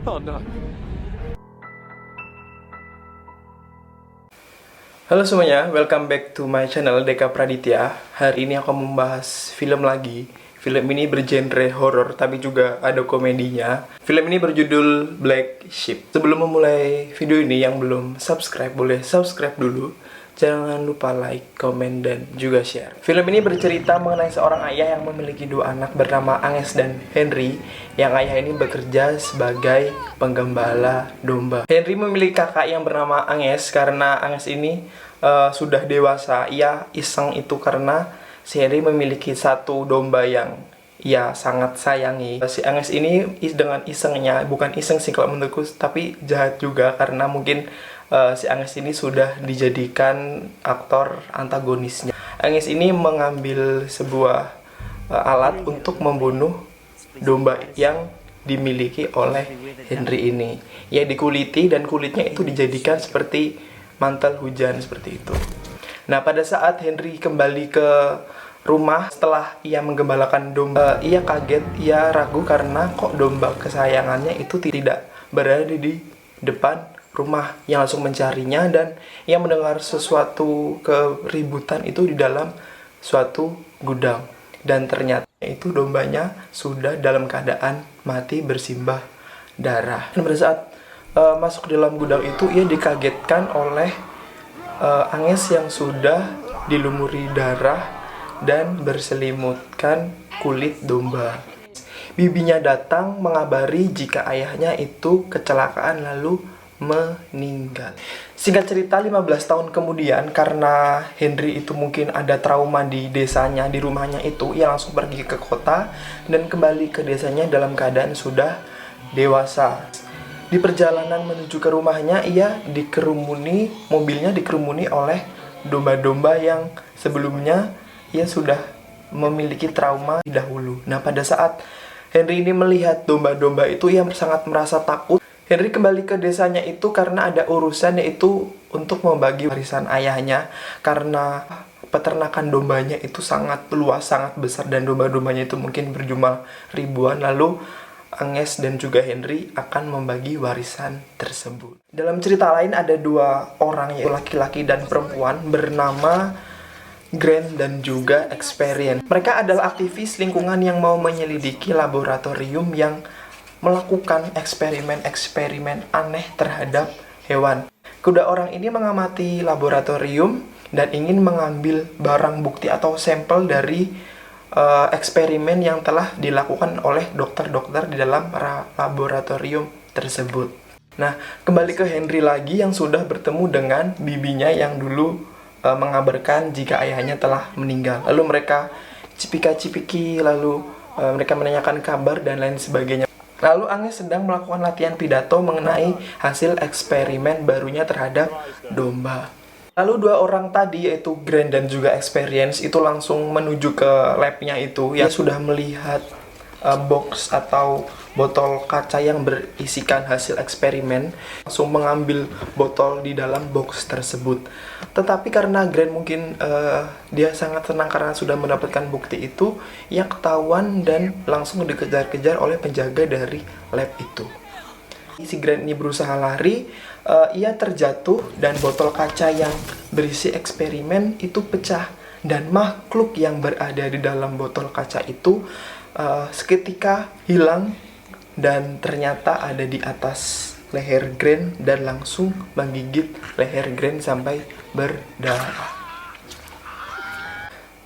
Oh no. Halo semuanya, welcome back to my channel Deka Praditya. Hari ini aku membahas film lagi. Film ini bergenre horor tapi juga ada komedinya. Film ini berjudul Black Sheep. Sebelum memulai video ini, yang belum subscribe boleh subscribe dulu. Jangan lupa like, komen, dan juga share. Film ini bercerita mengenai seorang ayah yang memiliki dua anak bernama Agnes dan Henry. Yang ayah ini bekerja sebagai penggembala domba. Henry memiliki kakak yang bernama Agnes karena Agnes ini sudah dewasa. Ia iseng itu karena si Henry memiliki satu domba yang ia sangat sayangi. Si Agnes ini dengan isengnya, bukan iseng sih kalau menurutku, tapi jahat juga karena mungkin si Agnes ini sudah dijadikan aktor antagonisnya. Agnes ini mengambil sebuah alat untuk membunuh domba yang dimiliki oleh Henry ini. Ia dikuliti dan kulitnya itu dijadikan seperti mantel hujan seperti itu. Nah, pada saat Henry kembali ke rumah setelah ia menggembalakan domba, ia kaget, ia ragu karena kok domba kesayangannya itu tidak berada di depan rumah. Yang langsung mencarinya dan ia mendengar sesuatu keributan itu di dalam suatu gudang. Dan ternyata itu dombanya sudah dalam keadaan mati bersimbah darah. Dan pada saat masuk ke dalam gudang itu, ia dikagetkan oleh Agnes yang sudah dilumuri darah dan berselimutkan kulit domba. Bibinya datang mengabari jika ayahnya itu kecelakaan lalu meninggal. Singkat cerita, 15 tahun kemudian, karena Henry itu mungkin ada trauma di desanya, di rumahnya itu, ia langsung pergi ke kota dan kembali ke desanya dalam keadaan sudah dewasa. Di perjalanan menuju ke rumahnya, mobilnya dikerumuni oleh domba-domba yang sebelumnya ia sudah memiliki trauma dahulu. Nah, pada saat Henry ini melihat domba-domba itu, ia sangat merasa takut. Henry kembali ke desanya itu karena ada urusan, yaitu untuk membagi warisan ayahnya. Karena peternakan dombanya itu sangat luas, sangat besar, dan domba-dombanya itu mungkin berjumlah ribuan. Lalu Agnes dan juga Henry akan membagi warisan tersebut. Dalam cerita lain ada dua orang, yaitu laki-laki dan perempuan, bernama Grant dan juga Experience. Mereka adalah aktivis lingkungan yang mau menyelidiki laboratorium yang melakukan eksperimen-eksperimen aneh terhadap hewan. Kedua orang ini mengamati laboratorium dan ingin mengambil barang bukti atau sampel dari eksperimen yang telah dilakukan oleh dokter-dokter di dalam laboratorium tersebut. Nah, kembali ke Henry lagi yang sudah bertemu dengan bibinya yang dulu mengabarkan jika ayahnya telah meninggal. Lalu mereka cipika-cipiki, lalu mereka menanyakan kabar dan lain sebagainya. Lalu Agnes sedang melakukan latihan pidato mengenai hasil eksperimen barunya terhadap domba. Lalu dua orang tadi, yaitu Grant dan juga Experience, itu langsung menuju ke labnya itu. Yang sudah melihat box atau botol kaca yang berisikan hasil eksperimen, langsung mengambil botol di dalam box tersebut. Tetapi karena Grant mungkin dia sangat senang karena sudah mendapatkan bukti itu, ia ketahuan dan langsung dikejar-kejar oleh penjaga dari lab itu. Si Grant ini berusaha lari, ia terjatuh dan botol kaca yang berisi eksperimen itu pecah. Dan makhluk yang berada di dalam botol kaca itu seketika hilang dan ternyata ada di atas leher Grant dan langsung menggigit leher Grant sampai berdarah.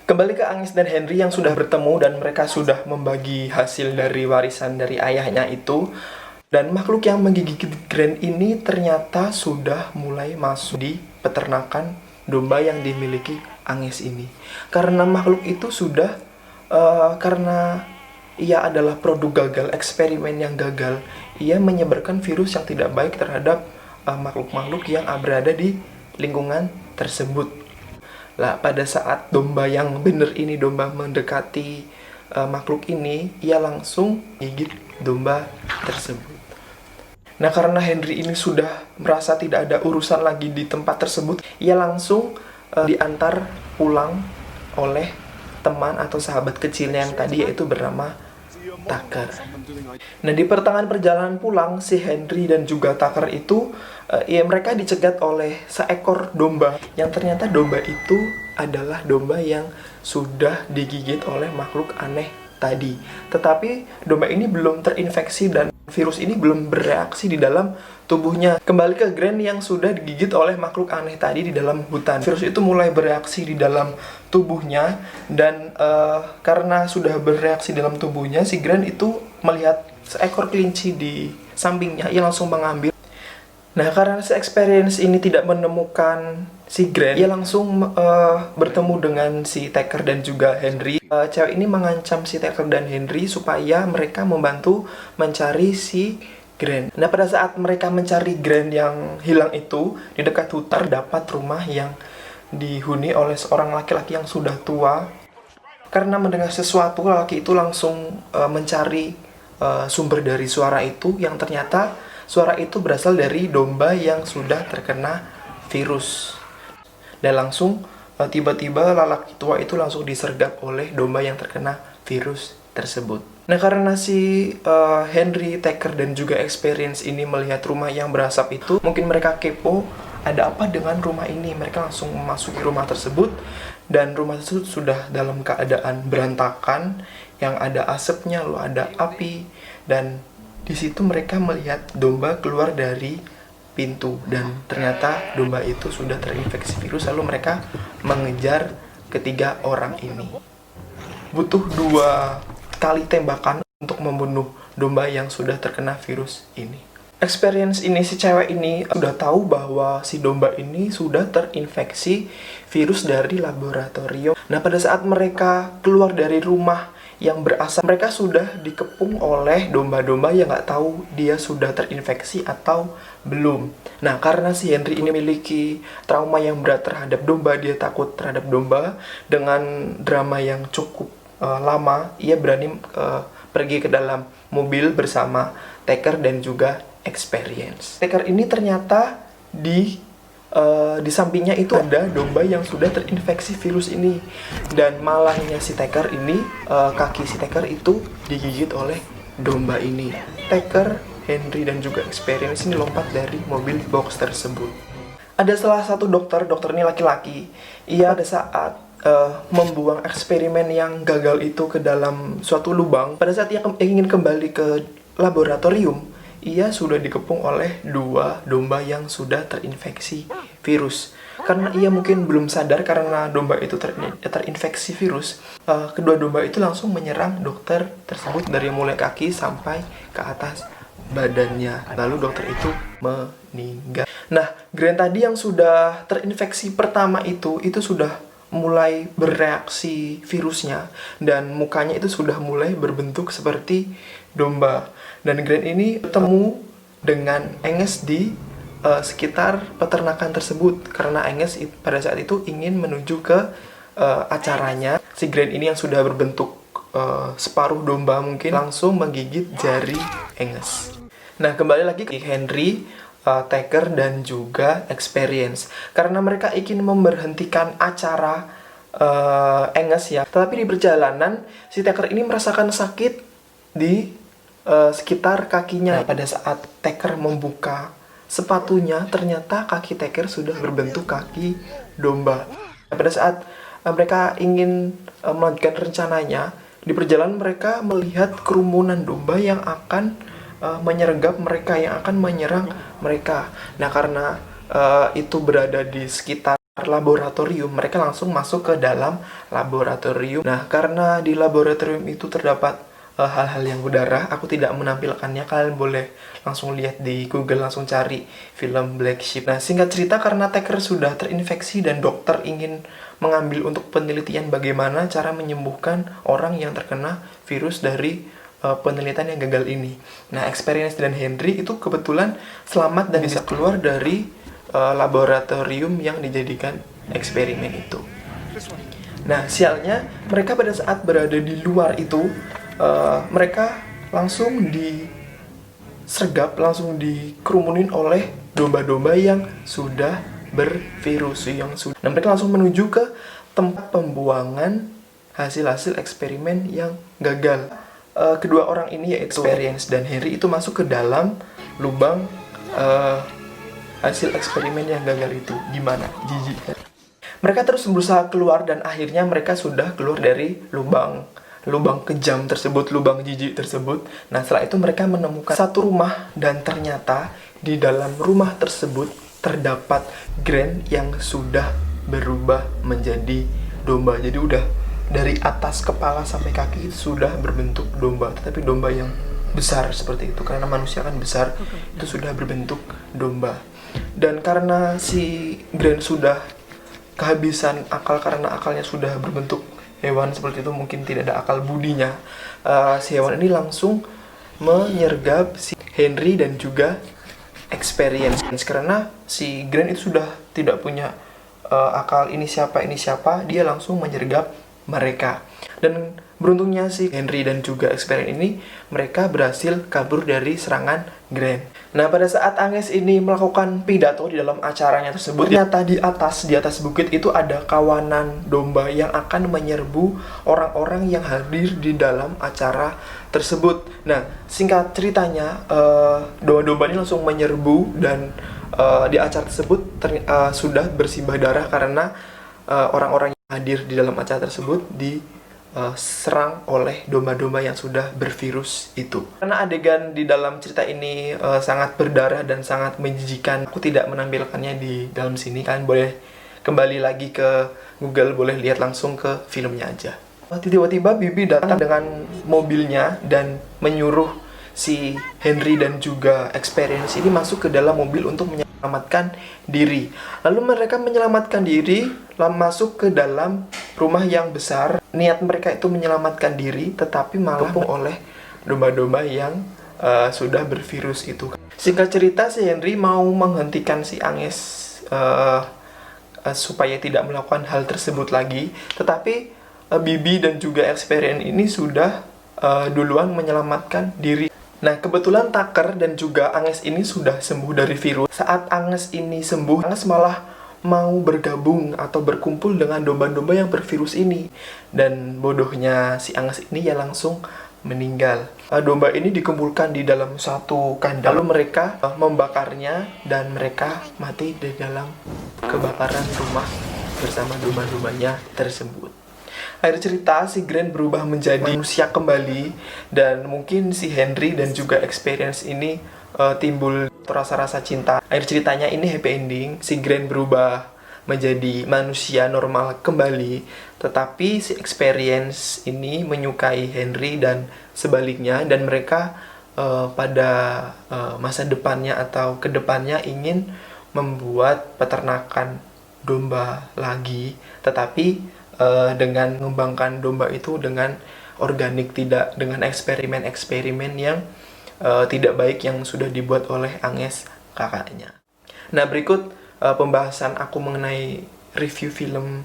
Kembali ke Agnes dan Henry yang sudah bertemu dan mereka sudah membagi hasil dari warisan dari ayahnya itu. Dan makhluk yang menggigit Grant ini ternyata sudah mulai masuk di peternakan domba yang dimiliki Agnes ini. Karena makhluk itu sudah, karena ia adalah produk gagal, eksperimen yang gagal, ia menyebarkan virus yang tidak baik terhadap makhluk-makhluk yang berada di lingkungan tersebut. Lah, pada saat domba yang benar ini, domba mendekati makhluk ini, ia langsung gigit domba tersebut. Nah, karena Henry ini sudah merasa tidak ada urusan lagi di tempat tersebut, ia langsung diantar pulang oleh teman atau sahabat kecilnya yang tadi, yaitu bernama Tucker. Nah, di pertengahan perjalanan pulang, si Henry dan juga Tucker itu ya mereka dicegat oleh seekor domba yang ternyata domba itu adalah domba yang sudah digigit oleh makhluk aneh tadi. Tetapi domba ini belum terinfeksi dan virus ini belum bereaksi di dalam tubuhnya. Kembali ke Grant yang sudah digigit oleh makhluk aneh tadi di dalam hutan. Virus itu mulai bereaksi di dalam tubuhnya dan karena sudah bereaksi dalam tubuhnya, si Grant itu melihat seekor kelinci di sampingnya. Ia langsung mengambil. Nah, karena si experience ini tidak menemukan si Grant, ia langsung bertemu dengan si Tucker dan juga Henry. Cewek ini mengancam si Tucker dan Henry supaya mereka membantu mencari si Grant. Nah, pada saat mereka mencari Grant yang hilang itu, di dekat hutan terdapat rumah yang dihuni oleh seorang laki-laki yang sudah tua. Karena mendengar sesuatu, laki itu langsung mencari sumber dari suara itu, yang ternyata suara itu berasal dari domba yang sudah terkena virus. Dan langsung tiba-tiba lelaki tua itu langsung disergap oleh domba yang terkena virus tersebut. Nah, karena si Henry, Tucker, dan juga Experience ini melihat rumah yang berasap itu, mungkin mereka kepo, ada apa dengan rumah ini? Mereka langsung memasuki rumah tersebut, dan rumah tersebut sudah dalam keadaan berantakan, yang ada asapnya, lalu ada api, dan di situ mereka melihat domba keluar dari pintu, dan ternyata domba itu sudah terinfeksi virus. Lalu mereka mengejar ketiga orang ini. Butuh 2 kali tembakan untuk membunuh domba yang sudah terkena virus ini. Experience ini, si cewek ini sudah tahu bahwa si domba ini sudah terinfeksi virus dari laboratorium. Nah, pada saat mereka keluar dari rumah yang berasap, mereka sudah dikepung oleh domba-domba yang nggak tahu dia sudah terinfeksi atau belum. Nah, karena si Henry ini memiliki trauma yang berat terhadap domba, dia takut terhadap domba. Dengan drama yang cukup lama, ia berani pergi ke dalam mobil bersama Tucker dan juga Experience. Tucker ini ternyata di sampingnya itu ada domba yang sudah terinfeksi virus ini, dan malahnya si Tucker ini, kaki si Tucker itu digigit oleh domba ini. Tucker, Henry, dan juga Experience ini lompat dari mobil box tersebut. Ada salah satu dokter ini laki-laki. Ia pada saat membuang eksperimen yang gagal itu ke dalam suatu lubang. Pada saat ia ingin kembali ke laboratorium, ia sudah dikepung oleh 2 domba yang sudah terinfeksi virus. Karena ia mungkin belum sadar karena domba itu terinfeksi virus, kedua domba itu langsung menyerang dokter tersebut dari mulai kaki sampai ke atas badannya. Lalu dokter itu meninggal. Nah, Grant tadi yang sudah terinfeksi pertama itu sudah mulai bereaksi virusnya, dan mukanya itu sudah mulai berbentuk seperti domba. Dan Grant ini bertemu dengan Angus di sekitar peternakan tersebut, karena Angus pada saat itu ingin menuju ke acaranya. Si Grant ini yang sudah berbentuk separuh domba mungkin langsung menggigit jari Angus. Nah, kembali lagi ke Henry, Tucker, dan juga Experience. Karena mereka ingin memberhentikan acara Angus ya. Tetapi di perjalanan, si Tucker ini merasakan sakit di sekitar kakinya. Nah, pada saat Tucker membuka sepatunya, ternyata kaki Tucker sudah berbentuk kaki domba. Nah, pada saat mereka ingin melanjutkan rencananya, di perjalanan mereka melihat kerumunan domba yang akan menyergap mereka, yang akan menyerang mereka. Nah, karena itu berada di sekitar laboratorium, mereka langsung masuk ke dalam laboratorium. Nah, karena di laboratorium itu terdapat hal-hal yang berdarah, aku tidak menampilkannya. Kalian boleh langsung lihat di Google, langsung cari film Black Sheep. Nah, singkat cerita, karena Tucker sudah terinfeksi dan dokter ingin mengambil untuk penelitian bagaimana cara menyembuhkan orang yang terkena virus dari penelitian yang gagal ini. Nah, Experience dan Henry itu kebetulan selamat dan bisa keluar dari laboratorium yang dijadikan eksperimen itu. Nah, sialnya mereka pada saat berada di luar itu, mereka langsung disergap, langsung dikerumunin oleh domba-domba yang sudah bervirus. Nah, mereka langsung menuju ke tempat pembuangan hasil-hasil eksperimen yang gagal. kedua orang ini yaitu Experience dan Henry itu masuk ke dalam lubang hasil eksperimen yang gagal itu. Gimana? Jijik. Mereka terus berusaha keluar dan akhirnya mereka sudah keluar dari lubang kejam tersebut, lubang jijik tersebut. Nah, setelah itu mereka menemukan satu rumah dan ternyata di dalam rumah tersebut terdapat Grant yang sudah berubah menjadi domba. Jadi udah dari atas kepala sampai kaki sudah berbentuk domba, tetapi domba yang besar seperti itu karena manusia kan besar, itu sudah berbentuk domba. Dan karena si Grant sudah kehabisan akal karena akalnya sudah berbentuk hewan seperti itu, mungkin tidak ada akal budinya, si hewan ini langsung menyergap si Henry dan juga Experience karena si Grant itu sudah tidak punya akal ini siapa, dia langsung menyergap mereka. Dan beruntungnya si Henry dan juga Experience ini mereka berhasil kabur dari serangan Grant. Nah, pada saat Agnes ini melakukan pidato di dalam acaranya tersebut, ternyata di atas bukit itu ada kawanan domba yang akan menyerbu orang-orang yang hadir di dalam acara tersebut. Nah, singkat ceritanya, domba-domba ini langsung menyerbu dan di acara tersebut sudah bersimbah darah karena orang-orang yang hadir di dalam acara tersebut diserang oleh domba-domba yang sudah bervirus itu. Karena adegan di dalam cerita ini sangat berdarah dan sangat menjijikan, aku tidak menampilkannya di dalam sini. Kalian boleh kembali lagi ke Google, boleh lihat langsung ke filmnya aja. Tiba-tiba Bibi datang dengan mobilnya dan menyuruh si Henry dan juga Experience ini masuk ke dalam mobil untuk menyelamatkan diri. Lalu mereka menyelamatkan diri, masuk ke dalam rumah yang besar. Niat mereka itu menyelamatkan diri, tetapi malah oleh domba-domba yang sudah bervirus itu. Singkat cerita, si Henry mau menghentikan si Agnes supaya tidak melakukan hal tersebut lagi, tetapi Bibi dan juga Experience ini sudah duluan menyelamatkan diri. Nah, kebetulan Tucker dan juga Agnes ini sudah sembuh dari virus. Saat Agnes ini sembuh, Agnes malah mau bergabung atau berkumpul dengan domba-domba yang bervirus ini. Dan bodohnya si Agnes ini ya langsung meninggal. Domba ini dikumpulkan di dalam satu kandang. Lalu mereka membakarnya dan mereka mati di dalam kebakaran rumah bersama domba-dombanya tersebut. Akhir cerita, si Grant berubah menjadi manusia kembali dan mungkin si Henry dan juga Experience ini timbul rasa-rasa cinta. Akhir ceritanya ini happy ending, si Grant berubah menjadi manusia normal kembali, tetapi si Experience ini menyukai Henry dan sebaliknya, dan mereka pada masa depannya atau kedepannya ingin membuat peternakan domba lagi, tetapi dengan mengembangkan domba itu dengan organik, tidak dengan eksperimen-eksperimen yang tidak baik yang sudah dibuat oleh Agnes kakaknya. Nah, berikut pembahasan aku mengenai review film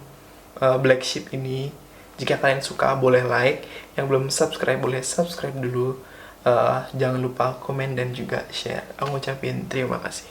Black Sheep ini. Jika kalian suka boleh like, yang belum subscribe boleh subscribe dulu. Jangan lupa komen dan juga share. Aku ngucapin terima kasih.